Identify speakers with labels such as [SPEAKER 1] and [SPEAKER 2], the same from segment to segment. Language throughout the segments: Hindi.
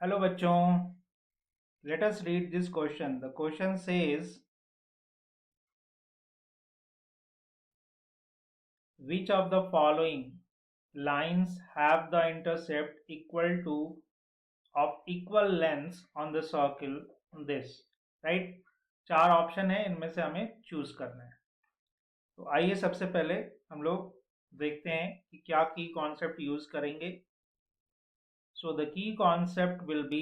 [SPEAKER 1] Hello बच्चों, let us read this question. The question says, which of the following lines have the intercept equal to of equal lengths on the circle this? Right? चार ऑप्शन है, इनमें से हमें चूज करना है. तो आइए सबसे पहले हम लोग देखते हैं कि क्या की कॉन्सेप्ट यूज करेंगे. So the key concept will be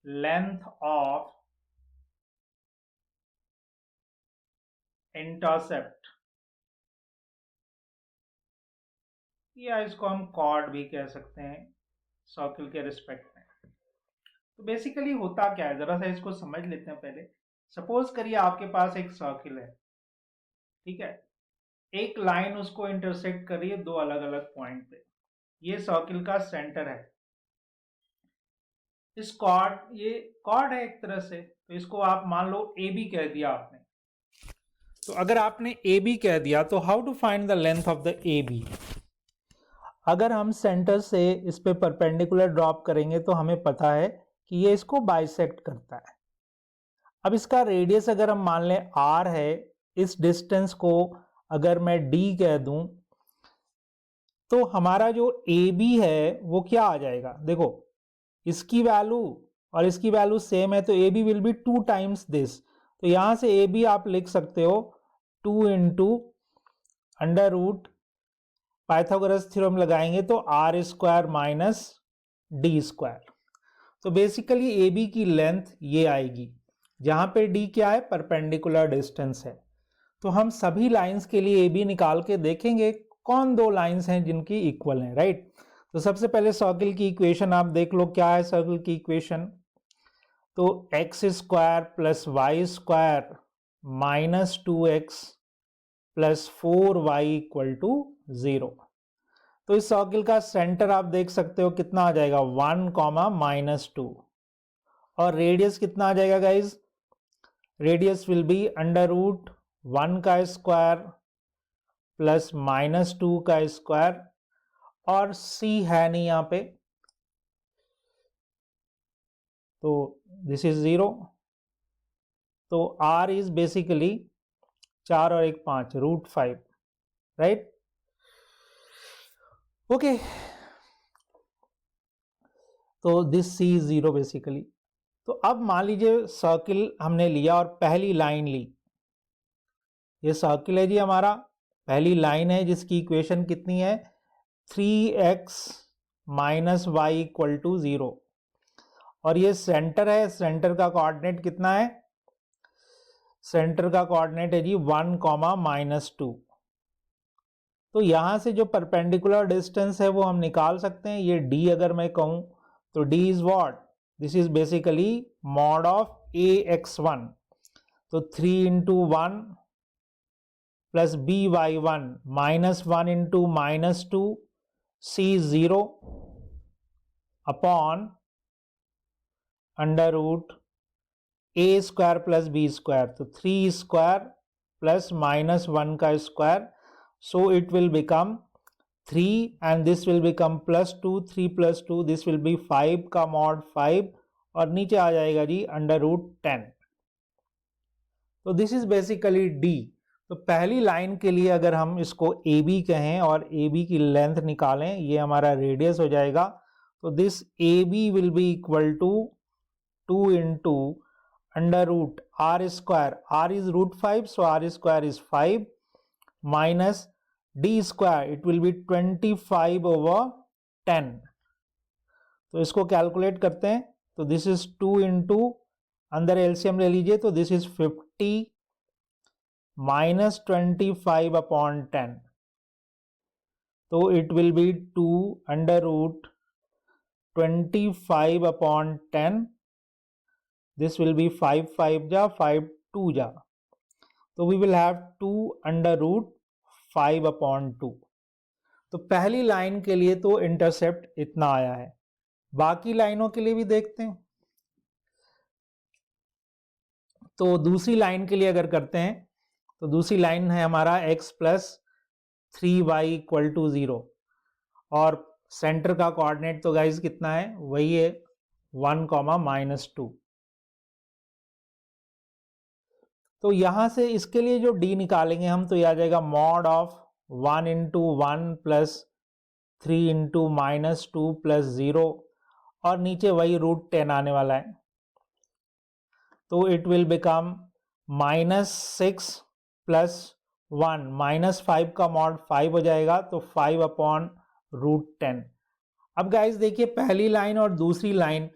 [SPEAKER 1] length of intercept, या इसको हम कॉर्ड भी कह सकते हैं सर्कल के रिस्पेक्ट में. तो बेसिकली होता क्या है, जरा सा इसको समझ लेते हैं पहले. सपोज करिए आपके पास एक सर्कल है, ठीक है. एक लाइन उसको इंटरसेक्ट कर रही है दो अलग अलग पॉइंट पे. ये सर्कल का सेंटर है. इस कॉर्ड, ये कॉर्ड है एक तरह से, तो इसको आप मान लो ए बी कह दिया आपने. तो अगर आपने ए बी कह दिया तो how to find the length of the A B. अगर हम सेंटर से इस पे परपेंडिकुलर ड्रॉप करेंगे तो हमें पता है कि ये इसको बाइसेक्ट करता है. अब इसका रेडियस अगर हम मान लें r है, इस डिस्टेंस को अगर मैं d कह दूं तो हमारा जो AB है वो क्या आ जाएगा. देखो इसकी वैल्यू और इसकी वैल्यू सेम है तो AB will be 2 times this. तो यहां से AB आप लिख सकते हो 2 into under root, Pythagoras theorem लगाएंगे तो R square minus D square. तो बेसिकली ए बी की लेंथ ये आएगी, जहां पे डी क्या है, परपेंडिकुलर डिस्टेंस है. तो हम सभी लाइंस के लिए ए बी निकाल के देखेंगे कौन दो लाइंस हैं जिनकी इक्वल हैं. राइट. तो सबसे पहले सर्कल की इक्वेशन आप देख लो, क्या है सर्कल की इक्वेशन. तो X square plus Y square minus 2x plus 4y equal to 0. तो इस सर्किल का सेंटर आप देख सकते हो कितना आ जाएगा, 1 कॉमा माइनस 2. और रेडियस कितना आ जाएगा guys, radius will be under root 1 का स्क्वायर प्लस माइनस 2 का स्क्वायर, और c है नहीं यहाँ पे तो दिस इज 0. तो r इज बेसिकली 4 और 1 5 रूट 5. राइट. ओके. तो दिस c इज 0 बेसिकली. तो अब मान लीजिए सर्किल हमने लिया और पहली लाइन ली. ये सर्किल है जी हमारा, पहली लाइन है जिसकी इक्वेशन कितनी है, 3x minus Y equal to 0. और ये सेंटर है, सेंटर का कोऑर्डिनेट कितना है, सेंटर का कोऑर्डिनेट है जी 1 कॉमा माइनस 2. तो यहां से जो परपेंडिकुलर डिस्टेंस है वो हम निकाल सकते हैं. ये d अगर मैं कहूं तो d is what, this is basically mod of ax1. तो 3 into 1 plus by1 minus 1 into minus 2 c0 upon under root a square plus b square. तो 3 स्क्वायर प्लस माइनस 1 का square. So it will become 3 and this will become plus 2, 3 plus 2 this will be 5 का मॉड 5, और नीचे आ जाएगा जी अंडर रूट 10. तो दिस इज बेसिकली d. तो पहली लाइन के लिए अगर हम इसको AB कहें और AB की लेंथ निकालें, ये हमारा रेडियस हो जाएगा. तो this AB will be equal to 2 into under root r square, r is root 5 so r square is 5 minus d square, it will be 25 over 10. तो इसको कैलकुलेट करते हैं. तो दिस इज 2 इंटू, अंदर एलसीएम ले लीजिए, तो दिस इज 50 माइनस 25 अपॉन 10. तो it will be 2 under root 25 upon 10. This will be 5 5 जा 5 2 जा. तो we will have 2 under root 5 upon 2. तो पहली लाइन के लिए तो इंटरसेप्ट इतना आया है. बाकी लाइनों के लिए भी देखते हैं. तो दूसरी लाइन के लिए अगर करते हैं तो दूसरी लाइन है हमारा x plus 3y equal to 0. और सेंटर का कोऑर्डिनेट तो गाइज कितना है, वही है 1, -2। तो यहां से इसके लिए जो d निकालेंगे हम, तो ये आ जाएगा मॉड ऑफ 1 × 1 + 3 × -2 + 0, और नीचे वही √10 आने वाला है। तो इट विल बिकम -6 + 1, -5 का मॉड 5 हो जाएगा, तो 5/√10। अब गाइज देखिए, पहली लाइन और दूसरी लाइन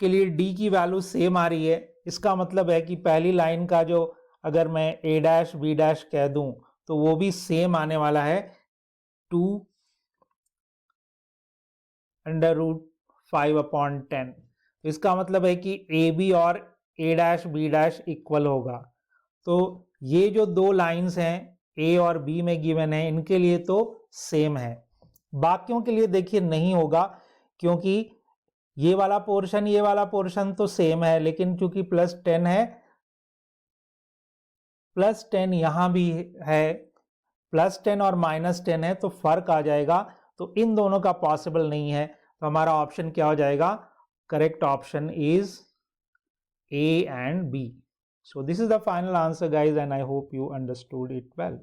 [SPEAKER 1] के लिए d की वैल्यू सेम आ रही है। इसका मतलब है कि पहली लाइन का जो अगर मैं a' b' कह दूं तो वो भी सेम आने वाला है, 2√5/10। तो इसका मतलब है कि AB और a' b' इक्वल होगा। तो ये जो दो लाइंस हैं A और B में गिवन है, इनके लिए तो सेम है। बाकियों के लिए देखिए नहीं होगा, क्योंकि ये वाला पोर्शन तो सेम है, लेकिन चूंकि +10 है, +10 यहां भी है, +10 और -10 है, तो फर्क आ जाएगा। तो इन दोनों का पॉसिबल नहीं है, तो हमारा ऑप्शन क्या हो जाएगा? Correct option is A and B. So this is the final answer guys, and I hope you understood it well.